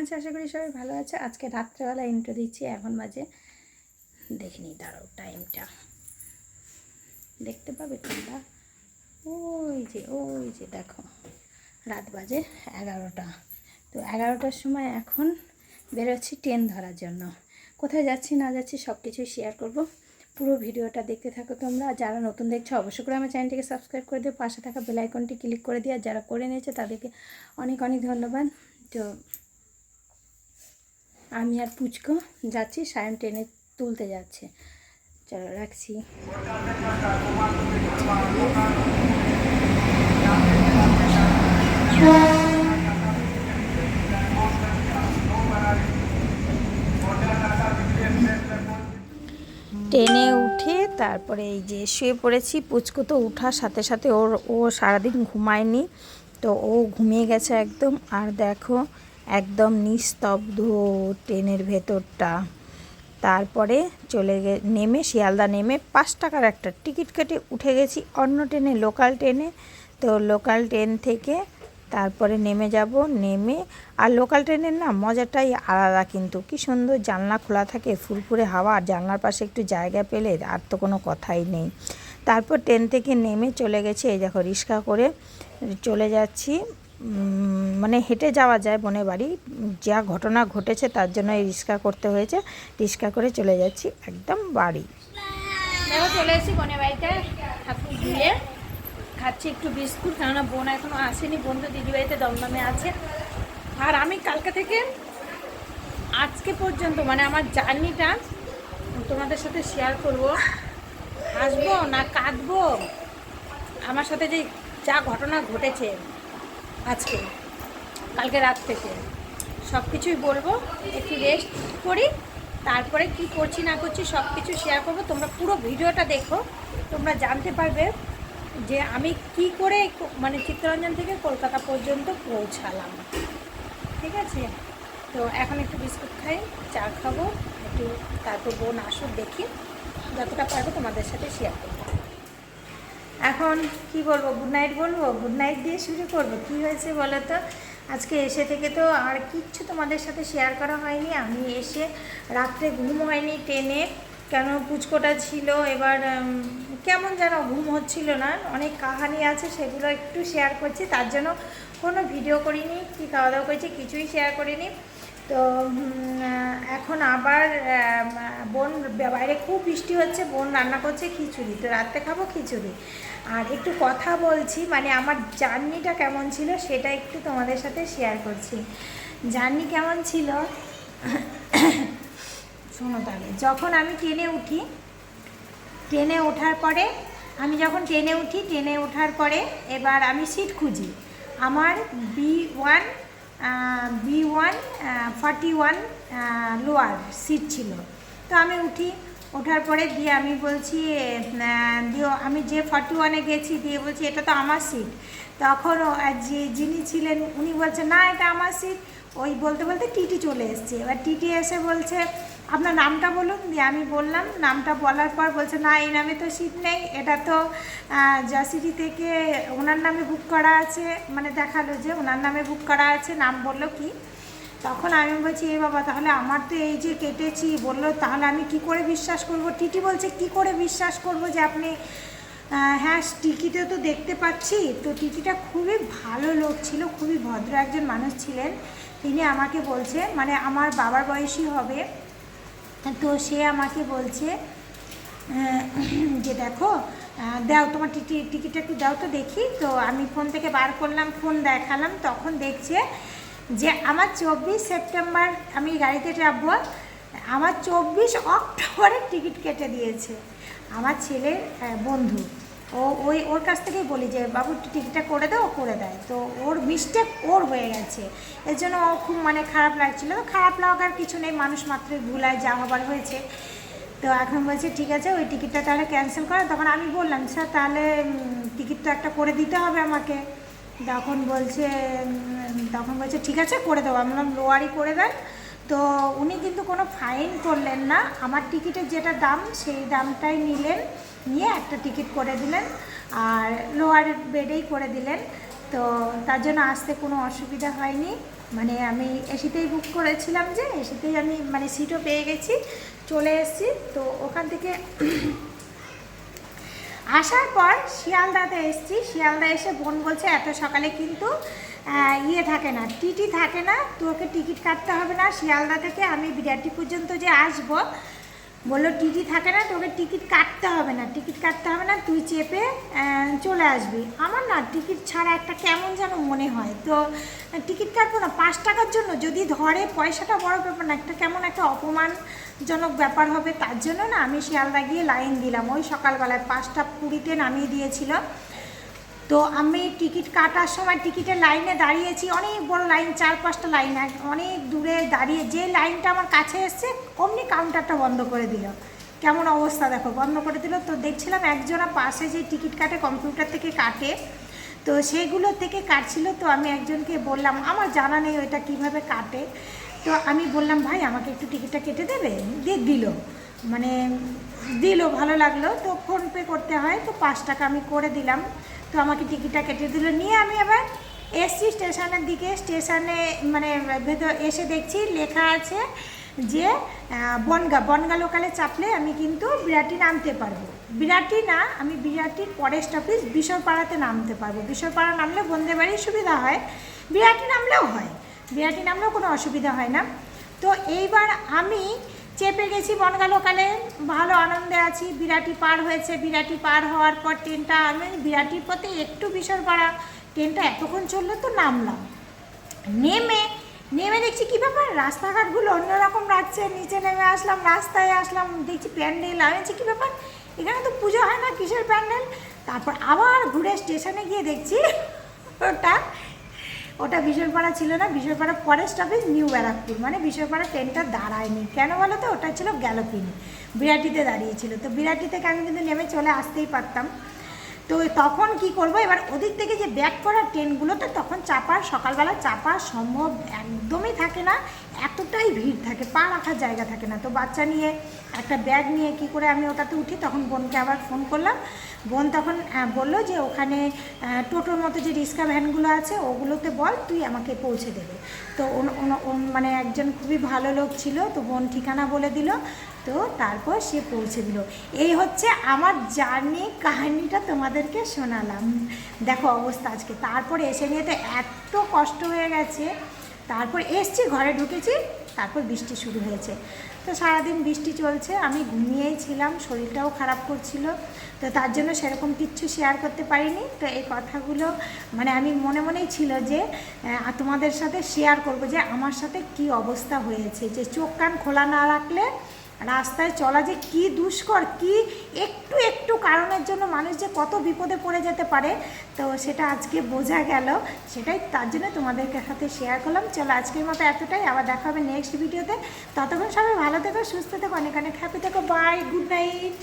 আছে? আশা করি সবাই ভালো আছে। আজকে রাত্রেবেলা ইন্ট্রো দিচ্ছি। এখন বাজে, দেখে নিই, দাঁড়াও, টাইমটা দেখতে পাবে তোমরা। ওই যে দেখো, রাত বাজে 11টা। তো 11টার সময় এখন বেরোচ্ছি ট্রেন ধরার জন্য। কোথায় যাচ্ছি না যাচ্ছি সব কিছুই শেয়ার করব। পুরো ভিডিওটা দেখতে থাকো তোমরা। যারা নতুন দেখছো অবশ্যই করে আমার চ্যানেলটিকে সাবস্ক্রাইব করে দিও, পাশে থাকা বেল আইকনটি ক্লিক করে দিও। আর যারা করে নিয়েছে তাদেরকে অনেক অনেক ধন্যবাদ। তো আমি আর পুচকো যাচ্ছি, সায়ন ট্রেনে তুলতে যাচ্ছে। চলো রাখছি। ট্রেনে উঠে তারপরে এই যে শুয়ে পড়েছি। পুচকো তো উঠার সাথে সাথে ও সারাদিন ঘুমায়নি, তো ও ঘুমিয়ে গেছে একদম। আর দেখো একদম নিস্তব্ধ ট্রেনের ভেতরটা। তারপরে নেমে শিয়ালদা নেমে 5 টাকার একটা টিকিট কেটে উঠে গেছি অন্য ট্রেনে, লোকাল ট্রেনে। তো লোকাল ট্রেন থেকে তারপরে নেমে যাব। নেমে আর লোকাল ট্রেনের না মজাটাই আলাদা, কিন্তু কি সুন্দর জানলা খোলা থাকে, ফুরফুরে হাওয়া, আর জানলার পাশে একটু জায়গা পেলে আর তো কোনো কথাই নেই। তারপর ট্রেন থেকে নেমে চলে গেছি, এই দেখো রিক্সা করে চলে যাচ্ছি। মানে হেঁটে যাওয়া যায় বোনের বাড়ি, যা ঘটনা ঘটেছে তার জন্য এই রিক্সা করতে হয়েছে। রিক্সা করে চলে যাচ্ছি একদম বাড়ি। দেখো চলে এসেছি বোনের বাড়িতে, ঠাকুর ধুয়ে খাচ্ছি একটু বিস্কুট, কেননা বোন এখনও আসেনি। বোন তো দিদিবাড়িতে দমদমে আছে। আর আমি কালকে থেকে আজকে পর্যন্ত মানে আমার জার্নিটা তোমাদের সাথে শেয়ার করব। হাসবো না কাঁদবো, আমার সাথে যে যা ঘটনা ঘটেছে আজকে, কালকে রাত থেকে সব কিছুই বলবো। একটু রেস্ট করি, তারপরে কি করছি না করছি সব কিছু শেয়ার করবো। তোমরা পুরো ভিডিওটা দেখো, তোমরা জানতে পারবে যে আমি কি করে মানে চিত্তরঞ্জন থেকে কলকাতা পর্যন্ত পৌঁছালাম। ঠিক আছে, তো এখন একটু বিস্কুট খাই, চা খাবো একটু, তারপর বোন আসুক, দেখি যতটা পারবো তোমাদের সাথে শেয়ার করবো। এখন কি বলবো, গুড নাইট বলবো? গুড নাইট দিয়ে শুরু করবো। কি হয়েছে বলো তো? আজকে এসে থেকে তো আর কিচ্ছু তোমাদের সাথে শেয়ার করা হয়নি। আমি এসে রাত্রে ঘুম হয়নি ট্রেনে, কেন পুচকোটা ছিল। এবার কেমন যেন ঘুম হচ্ছিল না। অনেক কাহানি আছে, সেগুলো একটু শেয়ার করছি, তার জন্য কোনো ভিডিও করিনি। কি খাওয়া দাওয়া করেছি কিছুই শেয়ার করিনি। তো এখন আবার বোন, বাইরে খুব বৃষ্টি হচ্ছে, বোন রান্না করছে খিচুড়ি, তো রাত্রে খাবো খিচুড়ি। আর একটু কথা বলছি, মানে আমার জার্নিটা কেমন ছিল সেটা একটু তোমাদের সাথে শেয়ার করছি। জার্নি কেমন ছিল শোনো তাহলে। যখন আমি ট্রেনে উঠি, ট্রেনে ওঠার পরে আমি যখন ট্রেনে উঠি, ট্রেনে ওঠার পরে এবার আমি সিট খুঁজি। আমার B1 41 লোয়ার সিট ছিল। তো আমি উঠি, ওঠার পরে দিয়ে আমি বলছি, দিয়ে আমি যে 41-এ গেছি, দিয়ে বলছি এটা তো আমার সিট। তখন যিনি ছিলেন উনি বলছে না এটা আমার সিট। ওই বলতে বলতে টিটি চলে এসছে। এবার টিটি এসে বলছে আপনার নামটা বলুন। দিয়ে আমি বললাম, নামটা বলার পর বলছে না এই নামে তো সিট নেই, এটা তো জার্সিটি থেকে ওনার নামে বুক করা আছে। মানে দেখালো যে ওনার নামে বুক করা আছে, নাম বললো কি। তখন আমি বলছি এ বাবা, তাহলে আমার তো এই যে কেটেছি, বললো তাহলে আমি কি করে বিশ্বাস করব। টিটি বলছে কি করে বিশ্বাস করব যে আপনি, হ্যাঁ টিকিটে তো দেখতে পাচ্ছি। তো টিটিটা খুবই ভালো লোক ছিল, খুবই ভদ্র একজন মানুষ ছিলেন। তিনি আমাকে বলছে, মানে আমার বাবার বয়সী হবে, তো সে আমাকে বলছে যে দেখো দাও তোমার টিকিটটা একটু দাও তো দেখি। তো আমি ফোন থেকে বার করলাম, ফোন দেখালাম, তখন দেখছে যে আমার 24 সেপ্টেম্বর আমি গাড়িতে যাবো, আমার 24 অক্টোবরের টিকিট কেটে দিয়েছে আমার ছেলের বন্ধু। ওর কাছ থেকেই বলি যে বাবু টিকিটটা করে দাও, করে দেয়। তো ওর মিস্টেক ওর হয়ে গেছে, এর জন্য ও খুব মানে খারাপ লাগছিলো। তো খারাপ লাগার কিছু নেই, মানুষ মাত্রই ভুল হয়, যা হবার হয়েছে। তো এখন বলছে ঠিক আছে ওই টিকিটটা তাহলে ক্যান্সেল করো। তখন আমি বললাম স্যার তাহলে টিকিটটা একটা করে দিতে হবে আমাকে। তখন বলছে ঠিক আছে করে দেবো। আমি বললাম লোয়ারই করে দেন। তো উনি কিন্তু কোনো ফাইন করলেন না, আমার টিকিটের যেটা দাম সেই দামটাই নিলেন, নিয়ে একটা টিকিট করে দিলেন আর লোয়ার বেডেই করে দিলেন। তো তার জন্য আসতে কোনো অসুবিধা হয়নি। মানে আমি এসিতেই বুক করেছিলাম, যে এসিতেই আমি মানে সিটও পেয়ে গেছি, চলে এসেছি। তো ওখান থেকে আসার পর শিয়ালদাতে এসেছি। শিয়ালদা এসে বোন বলছে এত সকালে কিন্তু ইয়ে থাকে না, টিটি থাকে না, তোকে টিকিট কাটতে হবে না শিয়ালদা থেকে আমি বিরাটি পর্যন্ত যে আসবো, বললো টিটি থাকে না, তোকে টিকিট কাটতে হবে না, টিকিট কাটতে হবে না, তুই চেপে চলে আসবি। আমার না টিকিট ছাড়া একটা কেমন যেন মনে হয়, তো টিকিট কাটবো না 5 টাকার জন্য, যদি ধরে পয়সাটা বড় ব্যাপার না, একটা কেমন একটা অপমানজনক ব্যাপার হবে, তার জন্য না আমি শিয়ালদা গিয়ে লাইন দিলাম। ওই সকালবেলায় 5টা 20-তে নামিয়ে দিয়েছিল। তো আমি টিকিট কাটার সময় টিকিটের লাইনে দাঁড়িয়েছি, অনেক বড় লাইন, 4-5টা লাইন, অনেক দূরে দাঁড়িয়ে যে লাইনটা আমার কাছে এসছে অমনি কাউন্টারটা বন্ধ করে দিল। কেমন অবস্থা দেখো, বন্ধ করে দিল। তো দেখছিলাম একজনা পাশে যে টিকিট কাটে, কম্পিউটার থেকে কাটে, তো সেগুলো থেকে কাটছিল। তো আমি একজনকে বললাম, আমার জানা নেই ওইটা কীভাবে কাটে, তো আমি বললাম ভাই আমাকে একটু টিকিটটা কেটে দেবে, দিয়ে দিল, মানে দিল, ভালো লাগলো। তো ফোনপে করতে হয়, তো 5 টাকা আমি করে দিলাম, তো আমাকে টিকিটটা কেটে দিল। নিয়ে আমি আবার এসছি স্টেশনের দিকে, স্টেশনে মানে ভেতর এসে দেখছি লেখা আছে যে বনগা লোকালে চাপলে আমি কিন্তু বিরাটি নামতে পারবো। বিরাটি না, আমি বিরাটির পরের স্টপেজ বিশ্বপাড়াতে নামতে পারবো। বিশ্বপাড়া নামলে বন্দে বাড়ির সুবিধা হয়, বিরাটি নামলেও হয়, বিরাটি নামলেও কোনো অসুবিধা হয় না। তো এইবার আমি চেপে গেছি বনগা লোকালে, ভালো আনন্দে আছি। বিরাটি পার হয়েছে, বিরাটি পার হওয়ার পর ট্রেনটা, আমি বিরাটির পথে একটু বিশরপাড়া, ট্রেনটা এতক্ষণ চললো, তো নামলাম। নেমে দেখছি কী ব্যাপার, রাস্তাঘাটগুলো অন্যরকম রাখছে, নিচে নেমে আসলাম, রাস্তায় আসলাম, দেখছি প্যান্ডেল, আমি কী ব্যাপার, এখানে তো পুজো হয় না, কিসের প্যান্ডেল। তারপর আবার ঘুরে স্টেশনে গিয়ে দেখছি ওটা বিশরপাড়া ছিল না, বিশরপাড়া পরের স্টপেজ নিউ ব্যারাকপুর, মানে বিশরপাড়া ট্রেনটা দাঁড়ায়নি কেন বলো তো, ওটা ছিল গ্যালোপিন, বিরাটিতে দাঁড়িয়েছিল। তো বিরাটি থেকে আমি কিন্তু নেমে চলে আসতেই পারতাম। তো তখন কি করব, এবার ওদিক থেকে যে ব্যাক করা ট্রেনগুলো, তো তখন চাপার, সকালবেলা চাপা সম্ভব একদমই থাকে না, এতটাই ভিড় থাকে, পা রাখার জায়গা থাকে না। তো বাচ্চা নিয়ে একটা ব্যাগ নিয়ে কি করে আমি ওটাতে উঠি, তখন বোনকে আবার ফোন করলাম। বোন তখন বললো যে ওখানে টোটোর মতো যে রিক্সা ভ্যানগুলো আছে ওগুলোতে বল, তুই আমাকে পৌঁছে দেবে। তো মানে একজন খুবই ভালো লোক ছিল, তো বোন ঠিকানা বলে দিল, তো তারপর সে পৌঁছে দিল। এই হচ্ছে আমার জার্নি, কাহিনিটা তোমাদেরকে শোনালাম। দেখো অবস্থা আজকে। তারপরে এসে নিয়ে তো এত কষ্ট হয়ে গেছে, তারপর এসছি, ঘরে ঢুকেছি, তারপর বৃষ্টি শুরু হয়েছে। তো সারাদিন বৃষ্টি চলছে, আমি ঘুমিয়েই ছিলাম, শরীরটাও খারাপ করছিল, তো তার জন্য সেরকম কিচ্ছু শেয়ার করতে পারিনি। তো এই কথাগুলো মানে আমি মনে মনেই ছিল যে তোমাদের সাথে শেয়ার করব যে আমার সাথে কি অবস্থা হয়েছে, যে চোখ কান খোলা না রাখলে রাস্তায় চলা যে কি দুষ্কর, কি একটু একটু কারণের জন্য মানুষ যে কত বিপদে পড়ে যেতে পারে, তো সেটা আজকে বোঝা গেল, সেটাই তার জন্য তোমাদেরকে সাথে শেয়ার করলাম। চলো আজকের মতো এতটাই, আবার দেখা হবে নেক্সট ভিডিওতে। ততক্ষণ সবাই ভালো থেকো, সুস্থ থেকো, অনেক অনেক হ্যাপি থেকো, বাই, গুড নাইট।